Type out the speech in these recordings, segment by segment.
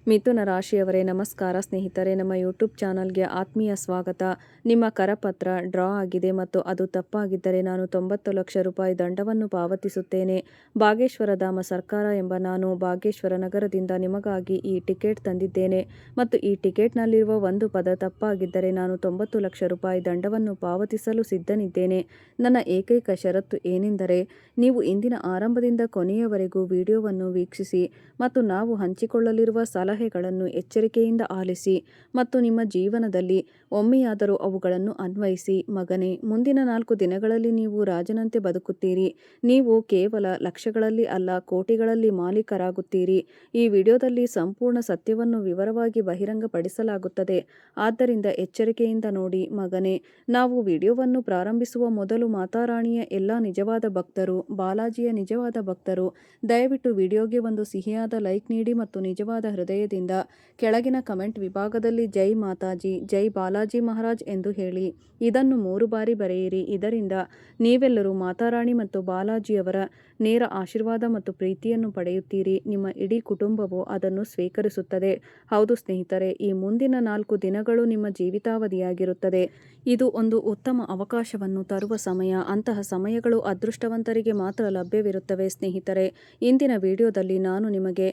ಮಿಥುನ ರಾಶಿಯವರೇ ನಮಸ್ಕಾರ ಸ್ನೇಹಿತರೆ, ನಮ್ಮ ಯೂಟ್ಯೂಬ್ ಚಾನಲ್ಗೆ ಆತ್ಮೀಯ ಸ್ವಾಗತ. ನಿಮ್ಮ ಕರಪತ್ರ ಡ್ರಾ ಆಗಿದೆ ಮತ್ತು ಅದು ತಪ್ಪಾಗಿದ್ದರೆ ನಾನು 90 ಲಕ್ಷ ರೂಪಾಯಿ ದಂಡವನ್ನು ಪಾವತಿಸುತ್ತೇನೆ. ಬಾಗೇಶ್ವರ ಧಾಮ ಸರ್ಕಾರ ಎಂಬ ನಾನು ಬಾಗೇಶ್ವರ ನಗರದಿಂದ ನಿಮಗಾಗಿ ಈ ಟಿಕೆಟ್ ತಂದಿದ್ದೇನೆ ಮತ್ತು ಈ ಟಿಕೆಟ್ನಲ್ಲಿರುವ ಒಂದು ಪದ ತಪ್ಪಾಗಿದ್ದರೆ ನಾನು 90 ಲಕ್ಷ ರೂಪಾಯಿ ದಂಡವನ್ನು ಪಾವತಿಸಲು ಸಿದ್ಧನಿದ್ದೇನೆ. ನನ್ನ ಏಕೈಕ ಷರತ್ತು ಏನೆಂದರೆ ನೀವು ಇಂದಿನ ಆರಂಭದಿಂದ ಕೊನೆಯವರೆಗೂ ವಿಡಿಯೋವನ್ನು ವೀಕ್ಷಿಸಿ ಮತ್ತು ನಾವು ಹಂಚಿಕೊಳ್ಳಲಿರುವ ಸಲಹೆಗಳನ್ನು ಎಚ್ಚರಿಕೆಯಿಂದ ಆಲಿಸಿ ಮತ್ತು ನಿಮ್ಮ ಜೀವನದಲ್ಲಿ ಒಮ್ಮೆಯಾದರೂ ಅವುಗಳನ್ನು ಅನ್ವಯಿಸಿ. ಮಗನೇ, ಮುಂದಿನ 4 ದಿನಗಳಲ್ಲಿ ನೀವು ರಾಜನಂತೆ ಬದುಕುತ್ತೀರಿ. ನೀವು ಕೇವಲ ಲಕ್ಷಗಳಲ್ಲಿ ಅಲ್ಲ, ಕೋಟಿಗಳಲ್ಲಿ ಮಾಲೀಕರಾಗುತ್ತೀರಿ. ಈ ವಿಡಿಯೋದಲ್ಲಿ ಸಂಪೂರ್ಣ ಸತ್ಯವನ್ನು ವಿವರವಾಗಿ ಬಹಿರಂಗಪಡಿಸಲಾಗುತ್ತದೆ. ಆದ್ದರಿಂದ ಎಚ್ಚರಿಕೆಯಿಂದ ನೋಡಿ. ಮಗನೇ, ನಾವು ವಿಡಿಯೋವನ್ನು ಪ್ರಾರಂಭಿಸುವ ಮೊದಲು ಮಾತಾರಾಣಿಯ ಎಲ್ಲ ನಿಜವಾದ ಭಕ್ತರು, ಬಾಲಾಜಿಯ ನಿಜವಾದ ಭಕ್ತರು, ದಯವಿಟ್ಟು ವಿಡಿಯೋಗೆ ಒಂದು ಸಿಹಿಯಾದ ಲೈಕ್ ನೀಡಿ ಮತ್ತು ನಿಜವಾದ ಹೃದಯದಿಂದ ಕೆಳಗಿನ ಕಮೆಂಟ್ ವಿಭಾಗದಲ್ಲಿ ಜೈ ಮಾತಾಜಿ, ಜೈ ಬಾಲಾಜಿ ಮಹಾರಾಜ್ ಎಂದು ಹೇಳಿ. ಇದನ್ನು 3 ಬಾರಿ ಬರೆಯಿರಿ. ಇದರಿಂದ ನೀವೆಲ್ಲರೂ ಮಾತಾರಾಣಿ ಮತ್ತು ಬಾಲಾಜಿಯವರ ನೇರ ಆಶೀರ್ವಾದ ಮತ್ತು ಪ್ರೀತಿಯನ್ನು ಪಡೆಯುತ್ತೀರಿ. ನಿಮ್ಮ ಇಡೀ ಕುಟುಂಬವು ಅದನ್ನು ಸ್ವೀಕರಿಸುತ್ತದೆ. ಹೌದು ಸ್ನೇಹಿತರೆ, ಈ ಮುಂದಿನ 4 ದಿನಗಳು ನಿಮ್ಮ ಜೀವಿತಾವಧಿಯಾಗಿರುತ್ತದೆ. ಇದು ಒಂದು ಉತ್ತಮ ಅವಕಾಶವನ್ನು ತರುವ ಸಮಯ. ಅಂತಹ ಸಮಯಗಳು ಅದೃಷ್ಟವಂತರಿಗೆ ಮಾತ್ರ ಲಭ್ಯವಿರುತ್ತವೆ. ಸ್ನೇಹಿತರೆ, ಇಂದಿನ ವಿಡಿಯೋದಲ್ಲಿ ನಾನು ನಿಮಗೆ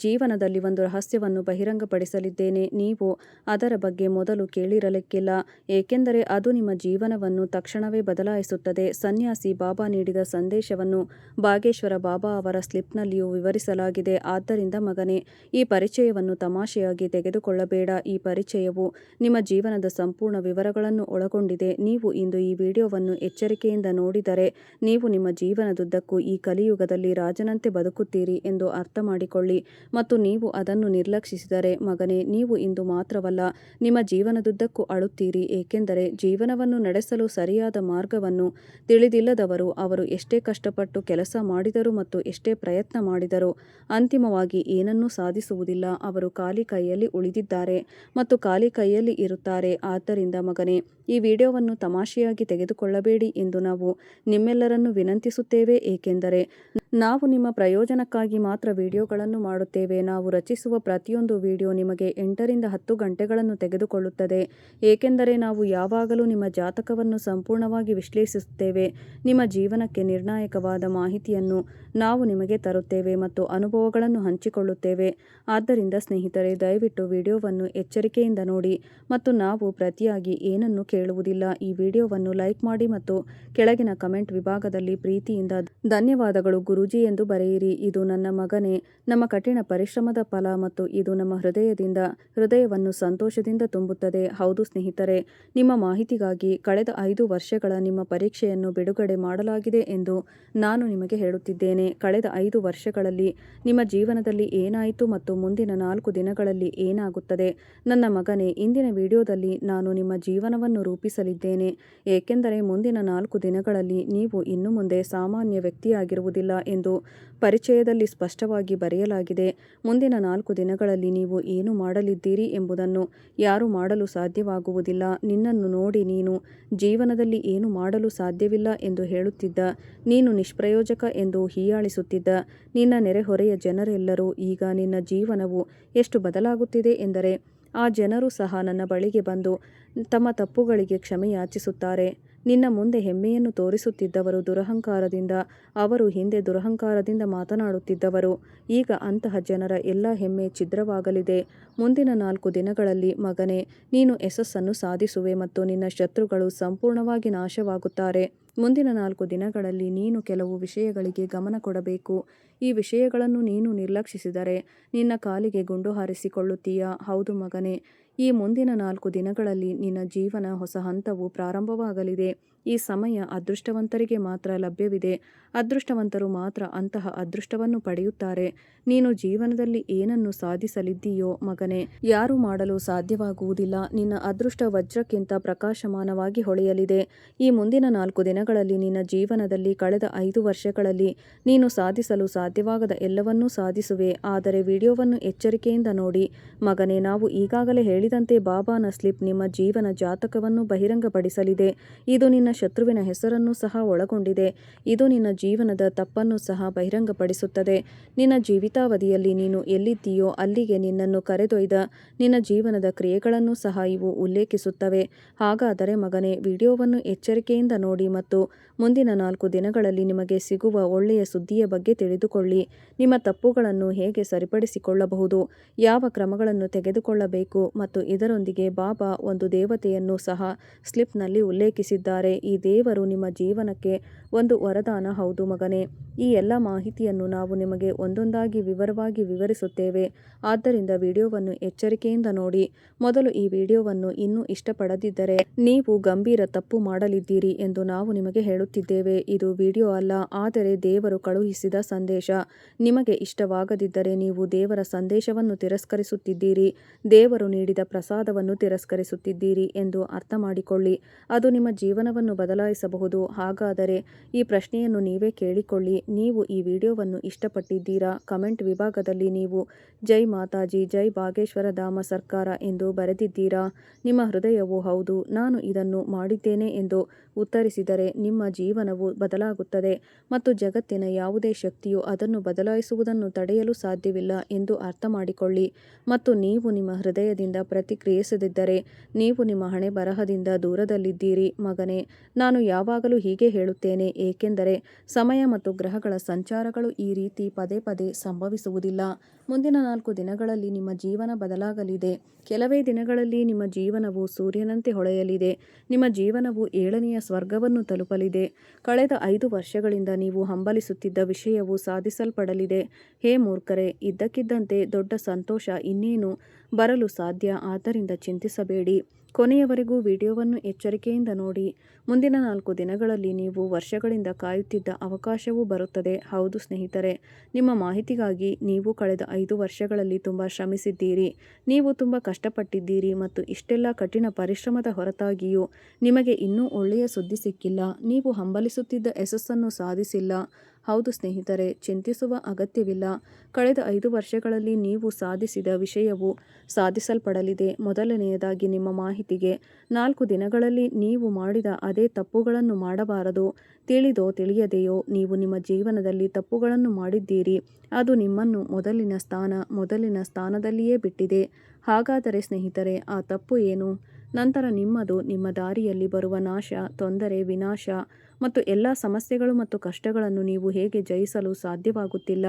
ಜೀವನದಲ್ಲಿ ಒಂದು ರಹಸ್ಯವನ್ನು ಬಹಿರಂಗಪಡಿಸಲಿದ್ದೇನೆ. ನೀವು ಅದರ ಬಗ್ಗೆ ಮೊದಲು ಕೇಳಿರಲಿಕ್ಕಿಲ್ಲ, ಏಕೆಂದರೆ ಅದು ನಿಮ್ಮ ಜೀವನವನ್ನು ತಕ್ಷಣವೇ ಬದಲಾಯಿಸುತ್ತದೆ. ಸನ್ಯಾಸಿ ಬಾಬಾ ನೀಡಿದ ಸಂದೇಶವನ್ನು ಬಾಗೇಶ್ವರ ಬಾಬಾ ಅವರ ಸ್ಲಿಪ್ನಲ್ಲಿಯೂ ವಿವರಿಸಲಾಗಿದೆ. ಆದ್ದರಿಂದ ಮಗನೇ, ಈ ಪರಿಚಯವನ್ನು ತಮಾಷೆಯಾಗಿ ತೆಗೆದುಕೊಳ್ಳಬೇಡ. ಈ ಪರಿಚಯವು ನಿಮ್ಮ ಜೀವನದ ಸಂಪೂರ್ಣ ವಿವರಗಳನ್ನು ಒಳಗೊಂಡಿದೆ. ನೀವು ಇಂದು ಈ ವಿಡಿಯೋವನ್ನು ಎಚ್ಚರಿಕೆಯಿಂದ ನೋಡಿದರೆ ನೀವು ನಿಮ್ಮ ಜೀವನದುದ್ದಕ್ಕೂ ಈ ಕಲಿಯುಗದಲ್ಲಿ ರಾಜನಂತೆ ಬದುಕುತ್ತೀರಿ ಎಂದು ಅರ್ಥ ಮಾಡಿಕೊಳ್ಳಿ. ಮತ್ತು ನೀವು ಅದನ್ನು ನಿರ್ಲಕ್ಷಿಸಿದರೆ ಮಗನೇ, ನೀವು ಇಂದು ಮಾತ್ರವಲ್ಲ, ನಿಮ್ಮ ಜೀವನದುದ್ದಕ್ಕೂ ಅಳುತ್ತೀರಿ. ಏಕೆಂದರೆ ಜೀವನವನ್ನು ನಡೆಸಲು ಸರಿಯಾದ ಮಾರ್ಗವನ್ನು ತಿಳಿದಿಲ್ಲದವರು ಅವರು ಎಷ್ಟೇ ಕಷ್ಟಪಟ್ಟು ಕೆಲಸ ಮಾಡಿದರು ಮತ್ತು ಎಷ್ಟೇ ಪ್ರಯತ್ನ ಮಾಡಿದರೂ ಅಂತಿಮವಾಗಿ ಏನನ್ನೂ ಸಾಧಿಸುವುದಿಲ್ಲ. ಅವರು ಖಾಲಿ ಕೈಯಲ್ಲಿ ಉಳಿದಿದ್ದಾರೆ ಮತ್ತು ಖಾಲಿ ಕೈಯಲ್ಲಿ ಇರುತ್ತಾರೆ. ಆದ್ದರಿಂದ ಮಗನೇ, ಈ ವಿಡಿಯೋವನ್ನು ತಮಾಷೆಯಾಗಿ ತೆಗೆದುಕೊಳ್ಳಬೇಡಿ ಎಂದು ನಾವು ನಿಮ್ಮೆಲ್ಲರನ್ನು ವಿನಂತಿಸುತ್ತೇವೆ. ಏಕೆಂದರೆ ನಾವು ನಿಮ್ಮ ಪ್ರಯೋಜನಕ್ಕಾಗಿ ಮಾತ್ರ ವಿಡಿಯೋಗಳನ್ನು ಮಾಡುತ್ತೇವೆ. ನಾವು ರಚಿಸುವ ಪ್ರತಿಯೊಂದು ವಿಡಿಯೋ ನಿಮಗೆ 8 ರಿಂದ 10 ಗಂಟೆಗಳನ್ನು ತೆಗೆದುಕೊಳ್ಳುತ್ತದೆ, ಏಕೆಂದರೆ ನಾವು ಯಾವಾಗಲೂ ನಿಮ್ಮ ಜಾತಕವನ್ನು ಸಂಪೂರ್ಣವಾಗಿ ವಿಶ್ಲೇಷಿಸುತ್ತೇವೆ. ನಿಮ್ಮ ಜೀವನಕ್ಕೆ ನಿರ್ಣಾಯಕವಾದ ಮಾಹಿತಿಯನ್ನು ನಾವು ನಿಮಗೆ ತರುತ್ತೇವೆ ಮತ್ತು ಅನುಭವಗಳನ್ನು ಹಂಚಿಕೊಳ್ಳುತ್ತೇವೆ. ಆದ್ದರಿಂದ ಸ್ನೇಹಿತರೆ, ದಯವಿಟ್ಟು ವಿಡಿಯೋವನ್ನು ಎಚ್ಚರಿಕೆಯಿಂದ ನೋಡಿ ಮತ್ತು ನಾವು ಪ್ರತಿಯಾಗಿ ಏನನ್ನೂ ಕೇಳುವುದಿಲ್ಲ. ಈ ವಿಡಿಯೋವನ್ನು ಲೈಕ್ ಮಾಡಿ ಮತ್ತು ಕೆಳಗಿನ ಕಮೆಂಟ್ ವಿಭಾಗದಲ್ಲಿ ಪ್ರೀತಿಯಿಂದ ಧನ್ಯವಾದಗಳು ಗುರೂಜಿ ಎಂದು ಬರೆಯಿರಿ. ಇದು ನನ್ನ ಮಗನೇ, ನಮ್ಮ ಕಠಿಣ ಪರಿಶ್ರಮದ ಫಲ ಮತ್ತು ಇದು ನಮ್ಮ ಹೃದಯವನ್ನು ಸಂತೋಷದಿಂದ ತುಂಬುತ್ತದೆ. ಹೌದು ಸ್ನೇಹಿತರೆ, ನಿಮ್ಮ ಮಾಹಿತಿಗಾಗಿ ಕಳೆದ 5 ವರ್ಷಗಳ ನಿಮ್ಮ ಪರೀಕ್ಷೆಯನ್ನು ಬಿಡುಗಡೆ ಮಾಡಲಾಗಿದೆ ಎಂದು ನಾನು ನಿಮಗೆ ಹೇಳುತ್ತಿದ್ದೇನೆ. ಕಳೆದ 5 ವರ್ಷಗಳಲ್ಲಿ ನಿಮ್ಮ ಜೀವನದಲ್ಲಿ ಏನಾಯಿತು ಮತ್ತು ಮುಂದಿನ 4 ದಿನಗಳಲ್ಲಿ ಏನಾಗುತ್ತದೆ. ನನ್ನ ಮಗನೇ, ಇಂದಿನ ವಿಡಿಯೋದಲ್ಲಿ ನಾನು ನಿಮ್ಮ ಜೀವನವನ್ನು ರೂಪಿಸಲಿದ್ದೇನೆ, ಏಕೆಂದರೆ ಮುಂದಿನ 4 ದಿನಗಳಲ್ಲಿ ನೀವು ಇನ್ನು ಮುಂದೆ ಸಾಮಾನ್ಯ ವ್ಯಕ್ತಿಯಾಗಿರುವುದಿಲ್ಲ ಎಂದು ಪರಿಚಯದಲ್ಲಿ ಸ್ಪಷ್ಟವಾಗಿ ಬರೆಯಲಾಗಿದೆ. ಮುಂದಿನ 4 ದಿನಗಳಲ್ಲಿ ನೀವು ಏನು ಮಾಡಲಿದ್ದೀರಿ ಎಂಬುದನ್ನು ಯಾರೂ ಮಾಡಲು ಸಾಧ್ಯವಾಗುವುದಿಲ್ಲ. ನಿನ್ನನ್ನು ನೋಡಿ ನೀನು ಜೀವನದಲ್ಲಿ ಏನು ಮಾಡಲು ಸಾಧ್ಯವಿಲ್ಲ ಎಂದು ಹೇಳುತ್ತಿದ್ದ, ನೀನು ನಿಷ್ಪ್ರಯೋಜಕ ಎಂದು ಹೀಯಾಳಿಸುತ್ತಿದ್ದ ನಿನ್ನ ನೆರೆಹೊರೆಯ ಜನರೆಲ್ಲರೂ ಈಗ ನಿನ್ನ ಜೀವನವು ಎಷ್ಟು ಬದಲಾಗುತ್ತಿದೆ ಎಂದರೆ ಆ ಜನರು ಸಹ ನನ್ನ ಬಳಿಗೆ ಬಂದು ತಮ್ಮ ತಪ್ಪುಗಳಿಗೆ ಕ್ಷಮೆ ಯಾಚಿಸುತ್ತಾರೆ. ನಿನ್ನ ಮುಂದೆ ಹೆಮ್ಮೆಯನ್ನು ತೋರಿಸುತ್ತಿದ್ದವರು ದುರಹಂಕಾರದಿಂದ, ಅವರು ಹಿಂದೆ ದುರಹಂಕಾರದಿಂದ ಮಾತನಾಡುತ್ತಿದ್ದವರು, ಈಗ ಅಂತಹ ಜನರ ಎಲ್ಲ ಹೆಮ್ಮೆ ಛಿದ್ರವಾಗಲಿದೆ. ಮುಂದಿನ 4 ದಿನಗಳಲ್ಲಿ ಮಗನೇ, ನೀನು ಯಶಸ್ಸನ್ನು ಸಾಧಿಸುವೆ ಮತ್ತು ನಿನ್ನ ಶತ್ರುಗಳು ಸಂಪೂರ್ಣವಾಗಿ ನಾಶವಾಗುತ್ತಾರೆ. ಮುಂದಿನ 4 ದಿನಗಳಲ್ಲಿ ನೀನು ಕೆಲವು ವಿಷಯಗಳಿಗೆ ಗಮನ ಕೊಡಬೇಕು. ಈ ವಿಷಯಗಳನ್ನು ನೀನು ನಿರ್ಲಕ್ಷಿಸಿದರೆ ನಿನ್ನ ಕಾಲಿಗೆ ಗುಂಡು ಹಾರಿಸಿಕೊಳ್ಳುತ್ತೀಯಾ? ಹೌದು ಮಗನೇ, ಈ ಮುಂದಿನ 4 ದಿನಗಳಲ್ಲಿ ನಿನ್ನ ಜೀವನ ಹೊಸ ಹಂತವು ಪ್ರಾರಂಭವಾಗಲಿದೆ. ಈ ಸಮಯ ಅದೃಷ್ಟವಂತರಿಗೆ ಮಾತ್ರ ಲಭ್ಯವಿದೆ. ಅದೃಷ್ಟವಂತರು ಮಾತ್ರ ಅಂತಹ ಅದೃಷ್ಟವನ್ನು ಪಡೆಯುತ್ತಾರೆ. ನೀನು ಜೀವನದಲ್ಲಿ ಏನನ್ನು ಸಾಧಿಸಲಿದ್ದೀಯೋ ಮಗನೇ, ಯಾರೂ ಮಾಡಲು ಸಾಧ್ಯವಾಗುವುದಿಲ್ಲ. ನಿನ್ನ ಅದೃಷ್ಟ ವಜ್ರಕ್ಕಿಂತ ಪ್ರಕಾಶಮಾನವಾಗಿ ಹೊಳೆಯಲಿದೆ. ಈ ಮುಂದಿನ 4 ದಿನಗಳಲ್ಲಿ ನಿನ್ನ ಜೀವನದಲ್ಲಿ ಕಳೆದ 5 ವರ್ಷಗಳಲ್ಲಿ ನೀನು ಸಾಧಿಸಲು ಸಾಧ್ಯವಾಗದ ಎಲ್ಲವನ್ನೂ ಸಾಧಿಸುವೆ. ಆದರೆ ವಿಡಿಯೋವನ್ನು ಎಚ್ಚರಿಕೆಯಿಂದ ನೋಡಿ ಮಗನೇ, ನಾವು ಈಗಾಗಲೇ ಹೇಳಿದಂತೆ ಬಾಬಾನ ಸ್ಲಿಪ್ ನಿಮ್ಮ ಜೀವನ ಜಾತಕವನ್ನು ಬಹಿರಂಗಪಡಿಸಲಿದೆ. ಇದು ನಿನ್ನ ನಿನ್ನ ಶತ್ರುವಿನ ಹೆಸರನ್ನು ಸಹ ಒಳಗೊಂಡಿದೆ. ಇದು ನಿನ್ನ ಜೀವನದ ತಪ್ಪನ್ನು ಸಹ ಬಹಿರಂಗಪಡಿಸುತ್ತದೆ. ನಿನ್ನ ಜೀವಿತಾವಧಿಯಲ್ಲಿ ನೀನು ಎಲ್ಲಿದ್ದೀಯೋ ಅಲ್ಲಿಗೆ ನಿನ್ನನ್ನು ಕರೆದೊಯ್ದ ನಿನ್ನ ಜೀವನದ ಕ್ರಿಯೆಗಳನ್ನು ಸಹ ಇವು ಉಲ್ಲೇಖಿಸುತ್ತವೆ. ಹಾಗಾದರೆ ಮಗನೇ, ವಿಡಿಯೋವನ್ನು ಎಚ್ಚರಿಕೆಯಿಂದ ನೋಡಿ ಮತ್ತು ಮುಂದಿನ 4 ದಿನಗಳಲ್ಲಿ ನಿಮಗೆ ಸಿಗುವ ಒಳ್ಳೆಯ ಸುದ್ದಿಯ ಬಗ್ಗೆ ತಿಳಿದುಕೊಳ್ಳಿ. ನಿಮ್ಮ ತಪ್ಪುಗಳನ್ನು ಹೇಗೆ ಸರಿಪಡಿಸಿಕೊಳ್ಳಬಹುದು, ಯಾವ ಕ್ರಮಗಳನ್ನು ತೆಗೆದುಕೊಳ್ಳಬೇಕು ಮತ್ತು ಇದರೊಂದಿಗೆ ಬಾಬಾ ಒಂದು ದೇವತೆಯನ್ನು ಸಹ ಸ್ಲಿಪ್ನಲ್ಲಿ ಉಲ್ಲೇಖಿಸಿದ್ದಾರೆ. ಈ ದೇವರು ನಿಮ್ಮ ಜೀವನಕ್ಕೆ ಒಂದು ವರದಾನ. ಹೌದು ಮಗನೇ, ಈ ಎಲ್ಲ ಮಾಹಿತಿಯನ್ನು ನಾವು ನಿಮಗೆ ಒಂದೊಂದಾಗಿ ವಿವರವಾಗಿ ವಿವರಿಸುತ್ತೇವೆ. ಆದ್ದರಿಂದ ವಿಡಿಯೋವನ್ನು ಎಚ್ಚರಿಕೆಯಿಂದ ನೋಡಿ. ಮೊದಲು ಈ ವಿಡಿಯೋವನ್ನು ಇನ್ನೂ ಇಷ್ಟಪಡದಿದ್ದರೆ ನೀವು ಗಂಭೀರ ತಪ್ಪು ಮಾಡಲಿದ್ದೀರಿ ಎಂದು ನಾವು ನಿಮಗೆ ಹೇಳುತ್ತಿದ್ದೇವೆ. ಇದು ವಿಡಿಯೋ ಅಲ್ಲ, ಆದರೆ ದೇವರು ಕಳುಹಿಸಿದ ಸಂದೇಶ. ನಿಮಗೆ ಇಷ್ಟವಾಗದಿದ್ದರೆ ನೀವು ದೇವರ ಸಂದೇಶವನ್ನು ತಿರಸ್ಕರಿಸುತ್ತಿದ್ದೀರಿ, ದೇವರು ನೀಡಿದ ಪ್ರಸಾದವನ್ನು ತಿರಸ್ಕರಿಸುತ್ತಿದ್ದೀರಿ ಎಂದು ಅರ್ಥ ಮಾಡಿಕೊಳ್ಳಿ. ಅದು ನಿಮ್ಮ ಜೀವನವನ್ನು ಬದಲಾಯಿಸಬಹುದು. ಹಾಗಾದರೆ ಈ ಪ್ರಶ್ನೆಯನ್ನು ನೀವೇ ಕೇಳಿಕೊಳ್ಳಿ. ನೀವು ಈ ವಿಡಿಯೋವನ್ನು ಇಷ್ಟಪಟ್ಟಿದ್ದೀರಾ? ಕಮೆಂಟ್ ವಿಭಾಗದಲ್ಲಿ ನೀವು ಜೈ ಮಾತಾಜಿ, ಜೈ ಬಾಗೇಶ್ವರ ಧಾಮ ಸರ್ಕಾರ ಎಂದು ಬರೆದಿದ್ದೀರಾ? ನಿಮ್ಮ ಹೃದಯವು ಹೌದು, ನಾನು ಇದನ್ನು ಮಾಡಿದ್ದೇನೆ ಎಂದು ಉತ್ತರಿಸಿದರೆ ನಿಮ್ಮ ಜೀವನವು ಬದಲಾಗುತ್ತದೆ ಮತ್ತು ಜಗತ್ತಿನ ಯಾವುದೇ ಶಕ್ತಿಯು ಅದನ್ನು ಬದಲಾಯಿಸುವುದನ್ನು ತಡೆಯಲು ಸಾಧ್ಯವಿಲ್ಲ ಎಂದು ಅರ್ಥ ಮಾಡಿಕೊಳ್ಳಿ. ಮತ್ತು ನೀವು ನಿಮ್ಮ ಹೃದಯದಿಂದ ಪ್ರತಿಕ್ರಿಯಿಸದಿದ್ದರೆ ನೀವು ನಿಮ್ಮ ಹಣೆಬರಹದಿಂದ ದೂರದಲ್ಲಿದ್ದೀರಿ. ಮಗನೇ, ನಾನು ಯಾವಾಗಲೂ ಹೀಗೆ ಹೇಳುತ್ತೇನೆ, ಏಕೆಂದರೆ ಸಮಯ ಮತ್ತು ಗ್ರಹಗಳ ಸಂಚಾರಗಳು ಈ ರೀತಿ ಪದೇ ಪದೇ ಸಂಭವಿಸುವುದಿಲ್ಲ. ಮುಂದಿನ 4 ದಿನಗಳಲ್ಲಿ ನಿಮ್ಮ ಜೀವನ ಬದಲಾಗಲಿದೆ. ಕೆಲವೇ ದಿನಗಳಲ್ಲಿ ನಿಮ್ಮ ಜೀವನವು ಸೂರ್ಯನಂತೆ ಹೊಳೆಯಲಿದೆ. ನಿಮ್ಮ ಜೀವನವು 7ನೆಯ ಸ್ವರ್ಗವನ್ನು ತಲುಪಲಿದೆ. ಕಳೆದ 5 ವರ್ಷಗಳಿಂದ ನೀವು ಹಂಬಲಿಸುತ್ತಿದ್ದ ವಿಷಯವು ಸಾಧಿಸಲ್ಪಡಲಿದೆ. ಹೇ ಮೂರ್ಖರೇ, ಇದ್ದಕ್ಕಿದ್ದಂತೆ ದೊಡ್ಡ ಸಂತೋಷ ಇನ್ನೇನು ಬರಲು ಸಾಧ್ಯ. ಆದ್ದರಿಂದ ಚಿಂತಿಸಬೇಡಿ. ಕೊನೆಯವರೆಗೂ ವಿಡಿಯೋವನ್ನು ಎಚ್ಚರಿಕೆಯಿಂದ ನೋಡಿ. ಮುಂದಿನ 4 ದಿನಗಳಲ್ಲಿ ನೀವು ವರ್ಷಗಳಿಂದ ಕಾಯುತ್ತಿದ್ದ ಅವಕಾಶವೂ ಬರುತ್ತದೆ. ಹೌದು ಸ್ನೇಹಿತರೆ, ನಿಮ್ಮ ಮಾಹಿತಿಗಾಗಿ ನೀವು ಕಳೆದ 5 ವರ್ಷಗಳಲ್ಲಿ ತುಂಬ ಶ್ರಮಿಸಿದ್ದೀರಿ. ನೀವು ತುಂಬ ಕಷ್ಟಪಟ್ಟಿದ್ದೀರಿ ಮತ್ತು ಇಷ್ಟೆಲ್ಲ ಕಠಿಣ ಪರಿಶ್ರಮದ ಹೊರತಾಗಿಯೂ ನಿಮಗೆ ಇನ್ನೂ ಒಳ್ಳೆಯ ಸುದ್ದಿ ಸಿಕ್ಕಿಲ್ಲ. ನೀವು ಹಂಬಲಿಸುತ್ತಿದ್ದ ಯಶಸ್ಸನ್ನು ಸಾಧಿಸಿಲ್ಲ. ಹೌದು ಸ್ನೇಹಿತರೆ, ಚಿಂತಿಸುವ ಅಗತ್ಯವಿಲ್ಲ. ಕಳೆದ 5 ವರ್ಷಗಳಲ್ಲಿ ನೀವು ಸಾಧಿಸಿದ ವಿಷಯವು ಸಾಧಿಸಲ್ಪಡಲಿದೆ. ಮೊದಲನೆಯದಾಗಿ ನಿಮ್ಮ ಮಾಹಿತಿಗೆ, 4 ದಿನಗಳಲ್ಲಿ ನೀವು ಮಾಡಿದ ಅದೇ ತಪ್ಪುಗಳನ್ನು ಮಾಡಬಾರದು. ತಿಳಿದೋ ತಿಳಿಯದೆಯೋ ನೀವು ನಿಮ್ಮ ಜೀವನದಲ್ಲಿ ತಪ್ಪುಗಳನ್ನು ಮಾಡಿದ್ದೀರಿ. ಅದು ನಿಮ್ಮನ್ನು ಮೊದಲಿನ ಸ್ಥಾನದಲ್ಲಿಯೇ ಬಿಟ್ಟಿದೆ. ಹಾಗಾದರೆ ಸ್ನೇಹಿತರೆ, ಆ ತಪ್ಪು ಏನು? ನಂತರ ನಿಮ್ಮ ದಾರಿಯಲ್ಲಿ ಬರುವ ನಾಶ, ತೊಂದರೆ, ವಿನಾಶ ಮತ್ತು ಎಲ್ಲ ಸಮಸ್ಯೆಗಳು ಮತ್ತು ಕಷ್ಟಗಳನ್ನು ನೀವು ಹೇಗೆ ಜಯಿಸಲು ಸಾಧ್ಯವಾಗುತ್ತಿಲ್ಲ?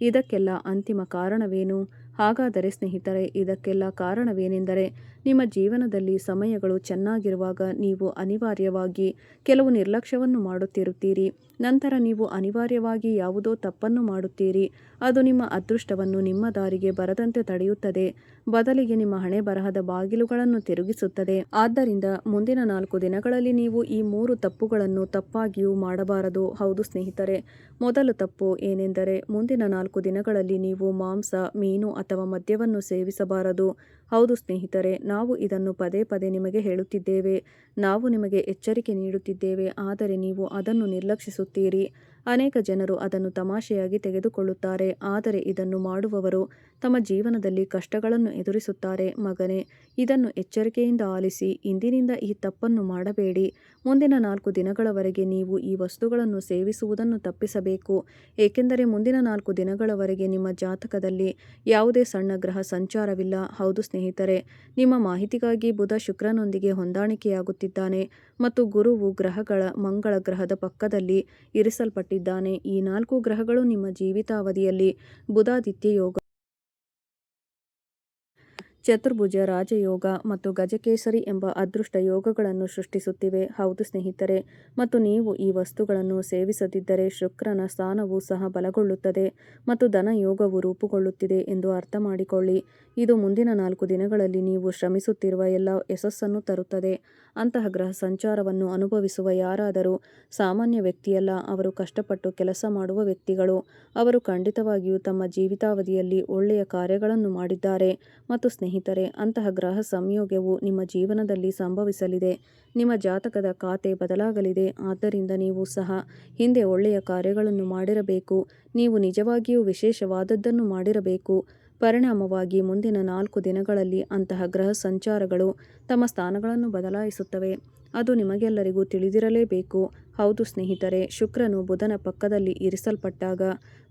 ಇದಕ್ಕೆಲ್ಲ ಅಂತಿಮ ಕಾರಣವೇನು? ಹಾಗಾದರೆ ಸ್ನೇಹಿತರೆ, ಇದಕ್ಕೆಲ್ಲ ಕಾರಣವೇನೆಂದರೆ ನಿಮ್ಮ ಜೀವನದಲ್ಲಿ ಸಮಯಗಳು ಚೆನ್ನಾಗಿರುವಾಗ ನೀವು ಅನಿವಾರ್ಯವಾಗಿ ಕೆಲವು ನಿರ್ಲಕ್ಷ್ಯವನ್ನು ಮಾಡುತ್ತಿರುತ್ತೀರಿ. ನಂತರ ನೀವು ಅನಿವಾರ್ಯವಾಗಿ ಯಾವುದೋ ತಪ್ಪನ್ನು ಮಾಡುತ್ತೀರಿ. ಅದು ನಿಮ್ಮ ಅದೃಷ್ಟವನ್ನು ನಿಮ್ಮ ದಾರಿಗೆ ಬರದಂತೆ ತಡೆಯುತ್ತದೆ, ಬದಲಿಗೆ ನಿಮ್ಮ ಹಣೆಬರಹದ ಬಾಗಿಲುಗಳನ್ನು ತಿರುಗಿಸುತ್ತದೆ. ಆದ್ದರಿಂದ ಮುಂದಿನ 4 ದಿನಗಳಲ್ಲಿ ನೀವು ಈ 3 ತಪ್ಪುಗಳನ್ನು ತಪ್ಪಾಗಿಯೂ ಮಾಡಬಾರದು. ಹೌದು ಸ್ನೇಹಿತರೆ, ಮೊದಲ ತಪ್ಪು ಏನೆಂದರೆ ಮುಂದಿನ 4 ದಿನಗಳಲ್ಲಿ ನೀವು ಮಾಂಸ, ಮೀನು ಅಥವಾ ಮದ್ಯವನ್ನು ಸೇವಿಸಬಾರದು. ಹೌದು ಸ್ನೇಹಿತರೆ, ನಾವು ಇದನ್ನು ಪದೇ ಪದೇ ನಿಮಗೆ ಹೇಳುತ್ತಿದ್ದೇವೆ. ನಾವು ನಿಮಗೆ ಎಚ್ಚರಿಕೆ ನೀಡುತ್ತಿದ್ದೇವೆ, ಆದರೆ ನೀವು ಅದನ್ನು ನಿರ್ಲಕ್ಷಿಸುತ್ತೀರಿ. ಅನೇಕ ಜನರು ಅದನ್ನು ತಮಾಷೆಯಾಗಿ ತೆಗೆದುಕೊಳ್ಳುತ್ತಾರೆ, ಆದರೆ ಇದನ್ನು ಮಾಡುವವರು ತಮ್ಮ ಜೀವನದಲ್ಲಿ ಕಷ್ಟಗಳನ್ನು ಎದುರಿಸುತ್ತಾರೆ. ಮಗನೇ, ಇದನ್ನು ಎಚ್ಚರಿಕೆಯಿಂದ ಆಲಿಸಿ. ಇಂದಿನಿಂದ ಈ ತಪ್ಪನ್ನು ಮಾಡಬೇಡಿ. ಮುಂದಿನ 4 ದಿನಗಳವರೆಗೆ ನೀವು ಈ ವಸ್ತುಗಳನ್ನು ಸೇವಿಸುವುದನ್ನು ತಪ್ಪಿಸಬೇಕು, ಏಕೆಂದರೆ ಮುಂದಿನ 4 ದಿನಗಳವರೆಗೆ ನಿಮ್ಮ ಜಾತಕದಲ್ಲಿ ಯಾವುದೇ ಸಣ್ಣ ಗ್ರಹ ಸಂಚಾರವಿಲ್ಲ. ಹೌದು ಸ್ನೇಹಿತರೆ, ನಿಮ್ಮ ಮಾಹಿತಿಗಾಗಿ ಬುಧ ಶುಕ್ರನೊಂದಿಗೆ ಹೊಂದಾಣಿಕೆಯಾಗುತ್ತಿದ್ದಾನೆ ಮತ್ತು ಗುರುವು ಮಂಗಳ ಗ್ರಹದ ಪಕ್ಕದಲ್ಲಿ ಇರಿಸಲ್ಪಟ್ಟಿದ್ದಾನೆ. ಈ 4 ಗ್ರಹಗಳು ನಿಮ್ಮ ಜೀವಿತಾವಧಿಯಲ್ಲಿ ಬುಧಾದಿತ್ಯ ಯೋಗ, ಚತುರ್ಭುಜ ರಾಜಯೋಗ ಮತ್ತು ಗಜಕೇಸರಿ ಎಂಬ ಅದೃಷ್ಟ ಯೋಗಗಳನ್ನು ಸೃಷ್ಟಿಸುತ್ತಿವೆ. ಹೌದು ಸ್ನೇಹಿತರೆ, ಮತ್ತು ನೀವು ಈ ವಸ್ತುಗಳನ್ನು ಸೇವಿಸದಿದ್ದರೆ ಶುಕ್ರನ ಸ್ಥಾನವು ಸಹ ಬಲಗೊಳ್ಳುತ್ತದೆ ಮತ್ತು ಧನ ಯೋಗವು ರೂಪುಗೊಳ್ಳುತ್ತಿದೆ ಎಂದು ಅರ್ಥ ಮಾಡಿಕೊಳ್ಳಿ. ಇದು ಮುಂದಿನ 4 ದಿನಗಳಲ್ಲಿ ನೀವು ಶ್ರಮಿಸುತ್ತಿರುವ ಎಲ್ಲ ಯಶಸ್ಸನ್ನು ತರುತ್ತದೆ. ಅಂತಹ ಗ್ರಹ ಸಂಚಾರವನ್ನು ಅನುಭವಿಸುವ ಯಾರಾದರೂ ಸಾಮಾನ್ಯ ವ್ಯಕ್ತಿಯಲ್ಲ, ಅವರು ಕಷ್ಟಪಟ್ಟು ಕೆಲಸ ಮಾಡುವ ವ್ಯಕ್ತಿಗಳು. ಅವರು ಖಂಡಿತವಾಗಿಯೂ ತಮ್ಮ ಜೀವಿತಾವಧಿಯಲ್ಲಿ ಒಳ್ಳೆಯ ಕಾರ್ಯಗಳನ್ನು ಮಾಡಿದ್ದಾರೆ. ಮತ್ತು ಸ್ನೇಹಿತರೆ, ಅಂತಹ ಗ್ರಹ ಸಂಯೋಗವು ನಿಮ್ಮ ಜೀವನದಲ್ಲಿ ಸಂಭವಿಸಲಿದೆ. ನಿಮ್ಮ ಜಾತಕದ ಖಾತೆ ಬದಲಾಗಲಿದೆ. ಆದ್ದರಿಂದ ನೀವು ಸಹ ಹಿಂದೆ ಒಳ್ಳೆಯ ಕಾರ್ಯಗಳನ್ನು ಮಾಡಿರಬೇಕು. ನೀವು ನಿಜವಾಗಿಯೂ ವಿಶೇಷವಾದದ್ದನ್ನು ಮಾಡಿರಬೇಕು. ಪರಿಣಾಮವಾಗಿ ಮುಂದಿನ 4 ದಿನಗಳಲ್ಲಿ ಅಂತಹ ಗ್ರಹ ಸಂಚಾರಗಳು ತಮ್ಮ ಸ್ಥಾನಗಳನ್ನು ಬದಲಾಯಿಸುತ್ತವೆ. ಅದು ನಿಮಗೆಲ್ಲರಿಗೂ ತಿಳಿದಿರಲೇಬೇಕು. ಹೌದು ಸ್ನೇಹಿತರೆ, ಶುಕ್ರನು ಬುಧನ ಪಕ್ಕದಲ್ಲಿ ಇರಿಸಲ್ಪಟ್ಟಾಗ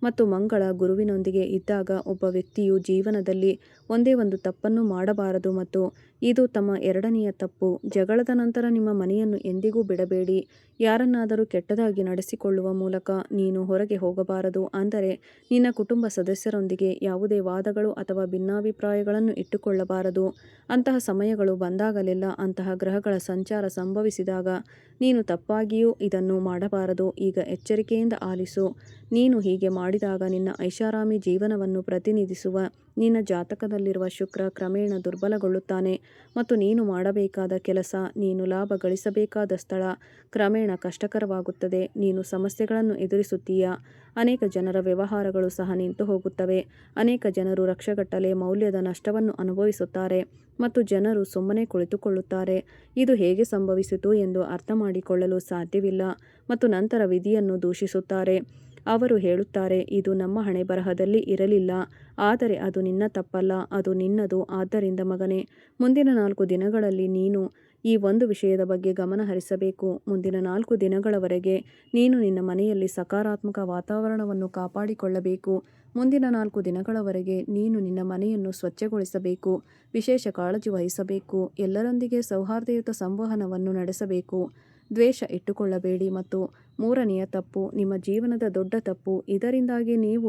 ಮತ್ತು ಮಂಗಳ ಗುರುವಿನೊಂದಿಗೆ ಇದ್ದಾಗ ಒಬ್ಬ ವ್ಯಕ್ತಿಯು ಜೀವನದಲ್ಲಿ ಒಂದೇ ಒಂದು ತಪ್ಪನ್ನು ಮಾಡಬಾರದು ಮತ್ತು ಇದು ತಮ್ಮ ಎರಡನೆಯ ತಪ್ಪು. ಜಗಳದ ನಂತರ ನಿಮ್ಮ ಮನೆಯನ್ನು ಎಂದಿಗೂ ಬಿಡಬೇಡಿ. ಯಾರನ್ನಾದರೂ ಕೆಟ್ಟದಾಗಿ ನಡೆಸಿಕೊಳ್ಳುವ ಮೂಲಕ ನೀನು ಹೊರಗೆ ಹೋಗಬಾರದು. ಅಂದರೆ ನಿನ್ನ ಕುಟುಂಬ ಸದಸ್ಯರೊಂದಿಗೆ ಯಾವುದೇ ವಾದಗಳು ಅಥವಾ ಭಿನ್ನಾಭಿಪ್ರಾಯಗಳನ್ನು ಇಟ್ಟುಕೊಳ್ಳಬಾರದು. ಅಂತಹ ಸಮಯಗಳು ಬಂದಾಗಲೆಲ್ಲ, ಅಂತಹ ಗ್ರಹಗಳ ಸಂಚಾರ ಸಂಭವಿಸಿದಾಗ ನೀನು ತಪ್ಪಾಗಿಯೂ ಇದನ್ನು ಮಾಡಬಾರದು. ಈಗ ಎಚ್ಚರಿಕೆಯಿಂದ ಆಲಿಸು. ನೀನು ಹೀಗೆ ಮಾಡಿದಾಗ ನಿನ್ನ ಐಷಾರಾಮಿ ಜೀವನವನ್ನು ಪ್ರತಿನಿಧಿಸುವ ನಿನ್ನ ಜಾತಕದಲ್ಲಿರುವ ಶುಕ್ರ ಕ್ರಮೇಣ ದುರ್ಬಲಗೊಳ್ಳುತ್ತಾನೆ ಮತ್ತು ನೀನು ಮಾಡಬೇಕಾದ ಕೆಲಸ, ನೀನು ಲಾಭ ಗಳಿಸಬೇಕಾದ ಸ್ಥಳ ಕ್ರಮೇಣ ಕಷ್ಟಕರವಾಗುತ್ತದೆ. ನೀನು ಸಮಸ್ಯೆಗಳನ್ನು ಎದುರಿಸುತ್ತೀಯಾ? ಅನೇಕ ಜನರ ವ್ಯವಹಾರಗಳು ಸಹ ನಿಂತು ಹೋಗುತ್ತವೆ. ಅನೇಕ ಜನರು ಲಕ್ಷಗಟ್ಟಲೆ ಮೌಲ್ಯದ ನಷ್ಟವನ್ನು ಅನುಭವಿಸುತ್ತಾರೆ ಮತ್ತು ಜನರು ಸುಮ್ಮನೆ ಕುಳಿತುಕೊಳ್ಳುತ್ತಾರೆ. ಇದು ಹೇಗೆ ಸಂಭವಿಸಿತು ಎಂದು ಅರ್ಥ ಮಾಡಿಕೊಳ್ಳಲು ಸಾಧ್ಯವಿಲ್ಲ ಮತ್ತು ನಂತರ ವಿಧಿಯನ್ನು ದೂಷಿಸುತ್ತಾರೆ. ಅವರು ಹೇಳುತ್ತಾರೆ, ಇದು ನಮ್ಮ ಹಣೆಬರಹದಲ್ಲಿ ಇರಲಿಲ್ಲ, ಆದರೆ ಅದು ನಿನ್ನ ತಪ್ಪಲ್ಲ, ಅದು ನಿನ್ನದು. ಆದ್ದರಿಂದ ಮಗನೇ, ಮುಂದಿನ 4 ದಿನಗಳಲ್ಲಿ ನೀನು ಈ ಒಂದು ವಿಷಯದ ಬಗ್ಗೆ ಗಮನ ಹರಿಸಬೇಕು. ಮುಂದಿನ 4 ದಿನಗಳವರೆಗೆ ನೀನು ನಿನ್ನ ಮನೆಯಲ್ಲಿ ಸಕಾರಾತ್ಮಕ ವಾತಾವರಣವನ್ನು ಕಾಪಾಡಿಕೊಳ್ಳಬೇಕು. ಮುಂದಿನ 4 ದಿನಗಳವರೆಗೆ ನೀನು ನಿನ್ನ ಮನೆಯನ್ನು ಸ್ವಚ್ಛಗೊಳಿಸಬೇಕು, ವಿಶೇಷ ಕಾಳಜಿ ವಹಿಸಬೇಕು, ಎಲ್ಲರೊಂದಿಗೆ ಸೌಹಾರ್ದಯುತ ಸಂವಹನವನ್ನು ನಡೆಸಬೇಕು, ದ್ವೇಷ ಇಟ್ಟುಕೊಳ್ಳಬೇಡಿ. ಮತ್ತು 3ನೆಯ ತಪ್ಪು, ನಿಮ್ಮ ಜೀವನದ ದೊಡ್ಡ ತಪ್ಪು, ಇದರಿಂದಾಗಿ ನೀವು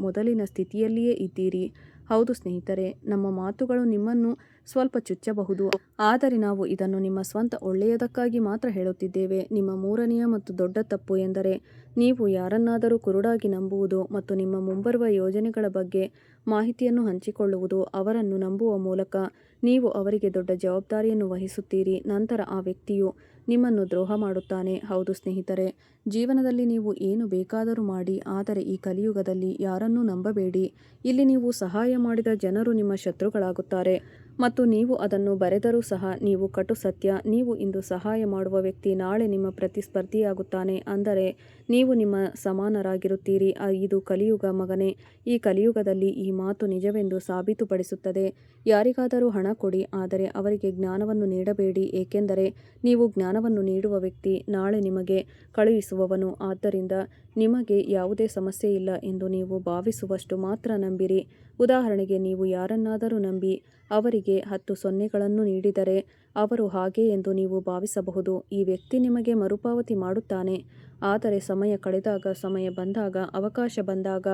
ಮೊದಲಿನ ಸ್ಥಿತಿಯಲ್ಲಿಯೇ ಇದ್ದೀರಿ. ಹೌದು ಸ್ನೇಹಿತರೆ, ನಮ್ಮ ಮಾತುಗಳು ನಿಮ್ಮನ್ನು ಸ್ವಲ್ಪ ಚುಚ್ಚಬಹುದು, ಆದರೆ ನಾವು ಇದನ್ನು ನಿಮ್ಮ ಸ್ವಂತ ಒಳ್ಳೆಯದಕ್ಕಾಗಿ ಮಾತ್ರ ಹೇಳುತ್ತಿದ್ದೇವೆ. ನಿಮ್ಮ 3ನೆಯ ಮತ್ತು ದೊಡ್ಡ ತಪ್ಪು ಎಂದರೆ ನೀವು ಯಾರನ್ನಾದರೂ ಕುರುಡಾಗಿ ನಂಬುವುದು ಮತ್ತು ನಿಮ್ಮ ಮುಂಬರುವ ಯೋಜನೆಗಳ ಬಗ್ಗೆ ಮಾಹಿತಿಯನ್ನು ಹಂಚಿಕೊಳ್ಳುವುದು. ಅವರನ್ನು ನಂಬುವ ಮೂಲಕ ನೀವು ಅವರಿಗೆ ದೊಡ್ಡ ಜವಾಬ್ದಾರಿಯನ್ನು ವಹಿಸುತ್ತೀರಿ. ನಂತರ ಆ ವ್ಯಕ್ತಿಯು ನಿಮ್ಮನ್ನು ದ್ರೋಹ ಮಾಡುತ್ತಾನೆ. ಹೌದು ಸ್ನೇಹಿತರೆ, ಜೀವನದಲ್ಲಿ ನೀವು ಏನು ಬೇಕಾದರೂ ಮಾಡಿ, ಆದರೆ ಈ ಕಲಿಯುಗದಲ್ಲಿ ಯಾರನ್ನೂ ನಂಬಬೇಡಿ. ಇಲ್ಲಿ ನೀವು ಸಹಾಯ ಮಾಡಿದ ಜನರು ನಿಮ್ಮ ಶತ್ರುಗಳಾಗುತ್ತಾರೆ ಮತ್ತು ನೀವು ಅದನ್ನು ಬರೆದರೂ ಸಹ ನೀವು ಕಟು ಸತ್ಯ. ನೀವು ಇಂದು ಸಹಾಯ ಮಾಡುವ ವ್ಯಕ್ತಿ ನಾಳೆ ನಿಮ್ಮ ಪ್ರತಿಸ್ಪರ್ಧಿಯಾಗುತ್ತಾನೆ, ಅಂದರೆ ನೀವು ನಿಮ್ಮ ಸಮಾನರಾಗಿರುತ್ತೀರಿ. ಇದು ಕಲಿಯುಗ ಮಗನೇ. ಈ ಕಲಿಯುಗದಲ್ಲಿ ಈ ಮಾತು ನಿಜವೆಂದು ಸಾಬೀತುಪಡಿಸುತ್ತದೆ. ಯಾರಿಗಾದರೂ ಹಣ ಕೊಡಿ, ಆದರೆ ಅವರಿಗೆ ಜ್ಞಾನವನ್ನು ನೀಡಬೇಡಿ, ಏಕೆಂದರೆ ನೀವು ಜ್ಞಾನವನ್ನು ನೀಡುವ ವ್ಯಕ್ತಿ ನಾಳೆ ನಿಮಗೆ ಕಳುಹಿಸುವವನು. ಆದ್ದರಿಂದ ನಿಮಗೆ ಯಾವುದೇ ಸಮಸ್ಯೆ ಇಲ್ಲ ಎಂದು ನೀವು ಭಾವಿಸುವಷ್ಟು ಮಾತ್ರ ನಂಬಿರಿ. ಉದಾಹರಣೆಗೆ, ನೀವು ಯಾರನ್ನಾದರೂ ನಂಬಿ ಅವರಿಗೆ 10 ಸೊನ್ನೆಗಳನ್ನು ನೀಡಿದರೆ ಅವರು ಹಾಗೆ ಎಂದು ನೀವು ಭಾವಿಸಬಹುದು. ಈ ವ್ಯಕ್ತಿ ನಿಮಗೆ ಮರುಪಾವತಿ ಮಾಡುತ್ತಾನೆ. ಆದರೆ ಸಮಯ ಕಳೆದಾಗ, ಸಮಯ ಬಂದಾಗ, ಅವಕಾಶ ಬಂದಾಗ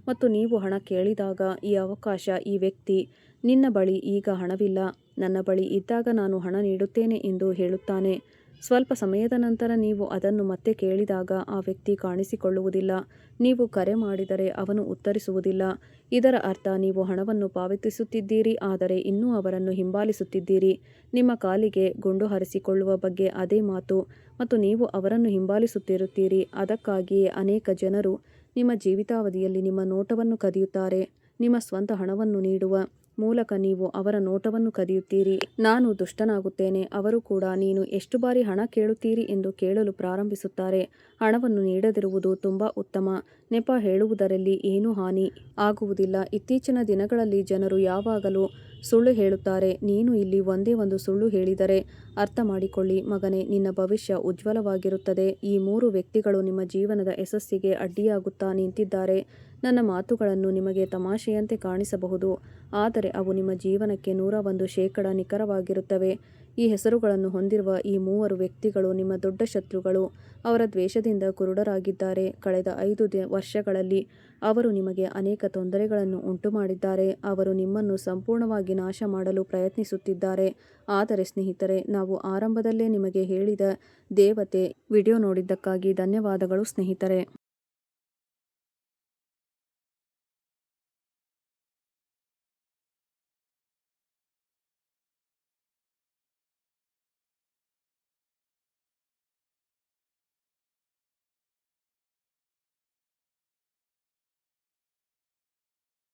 ಮತ್ತು ನೀವು ಹಣ ಕೇಳಿದಾಗ ಈ ಅವಕಾಶ, ಈ ವ್ಯಕ್ತಿ ನಿನ್ನ ಬಳಿ ಈಗ ಹಣವಿಲ್ಲ, ನನ್ನ ಬಳಿ ಇದ್ದಾಗ ನಾನು ಹಣ ನೀಡುತ್ತೇನೆ ಎಂದು ಹೇಳುತ್ತಾನೆ. ಸ್ವಲ್ಪ ಸಮಯದ ನಂತರ ನೀವು ಅದನ್ನು ಮತ್ತೆ ಕೇಳಿದಾಗ ಆ ವ್ಯಕ್ತಿ ಕಾಣಿಸಿಕೊಳ್ಳುವುದಿಲ್ಲ. ನೀವು ಕರೆ ಮಾಡಿದರೆ ಅವನು ಉತ್ತರಿಸುವುದಿಲ್ಲ. ಇದರ ಅರ್ಥ ನೀವು ಹಣವನ್ನು ಪಾವತಿಸುತ್ತಿದ್ದೀರಿ, ಆದರೆ ಇನ್ನೂ ಅವರನ್ನು ಹಿಂಬಾಲಿಸುತ್ತಿದ್ದೀರಿ. ನಿಮ್ಮ ಕಾಲಿಗೆ ಗುಂಡು ಹಾರಿಸಿಕೊಳ್ಳುವ ಬಗ್ಗೆ ಅದೇ ಮಾತು ಮತ್ತು ನೀವು ಅವರನ್ನು ಹಿಂಬಾಲಿಸುತ್ತಿರುತ್ತೀರಿ. ಅದಕ್ಕಾಗಿಯೇ ಅನೇಕ ಜನರು ನಿಮ್ಮ ಜೀವಿತಾವಧಿಯಲ್ಲಿ ನಿಮ್ಮ ನೋಟವನ್ನು ಕದಿಯುತ್ತಾರೆ. ನಿಮ್ಮ ಸ್ವಂತ ಹಣವನ್ನು ನೀಡುವ ಮೂಲಕ ನೀವು ಅವರ ನೋಟವನ್ನು ಕದಿಯುತ್ತೀರಿ. ನಾನು ದುಷ್ಟನಾಗುತ್ತೇನೆ. ಅವರು ಕೂಡ ನೀನು ಎಷ್ಟು ಬಾರಿ ಹಣ ಕೇಳುತ್ತೀರಿ ಎಂದು ಕೇಳಲು ಪ್ರಾರಂಭಿಸುತ್ತಾರೆ. ಹಣವನ್ನು ನೀಡದಿರುವುದು ತುಂಬಾ ಉತ್ತಮ. ನೆಪ ಹೇಳುವುದರಲ್ಲಿ ಏನೂ ಹಾನಿ ಆಗುವುದಿಲ್ಲ. ಇತ್ತೀಚಿನ ದಿನಗಳಲ್ಲಿ ಜನರು ಯಾವಾಗಲೂ ಸುಳ್ಳು ಹೇಳುತ್ತಾರೆ. ನೀನು ಇಲ್ಲಿ ಒಂದೇ ಒಂದು ಸುಳ್ಳು ಹೇಳಿದರೆ ಅರ್ಥ ಮಾಡಿಕೊಳ್ಳಿ ಮಗನೇ, ನಿನ್ನ ಭವಿಷ್ಯ ಉಜ್ವಲವಾಗಿರುತ್ತದೆ. ಈ 3 ವ್ಯಕ್ತಿಗಳು ನಿಮ್ಮ ಜೀವನದ ಯಶಸ್ಸಿಗೆ ಅಡ್ಡಿಯಾಗುತ್ತಾ ನಿಂತಿದ್ದಾರೆ. ನನ್ನ ಮಾತುಗಳನ್ನು ನಿಮಗೆ ತಮಾಷೆಯಂತೆ ಕಾಣಿಸಬಹುದು, ಆದರೆ ಅವು ನಿಮ್ಮ ಜೀವನಕ್ಕೆ 101% ನಿಖರವಾಗಿರುತ್ತವೆ. ಈ ಹೆಸರುಗಳನ್ನು ಹೊಂದಿರುವ ಈ 3 ವ್ಯಕ್ತಿಗಳು ನಿಮ್ಮ ದೊಡ್ಡ ಶತ್ರುಗಳು. ಅವರ ದ್ವೇಷದಿಂದ ಕುರುಡರಾಗಿದ್ದಾರೆ. ಕಳೆದ 5 ವರ್ಷಗಳಲ್ಲಿ ಅವರು ನಿಮಗೆ ಅನೇಕ ತೊಂದರೆಗಳನ್ನು ಉಂಟುಮಾಡಿದ್ದಾರೆ. ಅವರು ನಿಮ್ಮನ್ನು ಸಂಪೂರ್ಣವಾಗಿ ನಾಶ ಮಾಡಲು ಪ್ರಯತ್ನಿಸುತ್ತಿದ್ದಾರೆ. ಆದರೆ ಸ್ನೇಹಿತರೆ, ನಾವು ಆರಂಭದಲ್ಲೇ ನಿಮಗೆ ಹೇಳಿದ ದೇವತೆ. ವಿಡಿಯೋ ನೋಡಿದ್ದಕ್ಕಾಗಿ ಧನ್ಯವಾದಗಳು ಸ್ನೇಹಿತರೆ.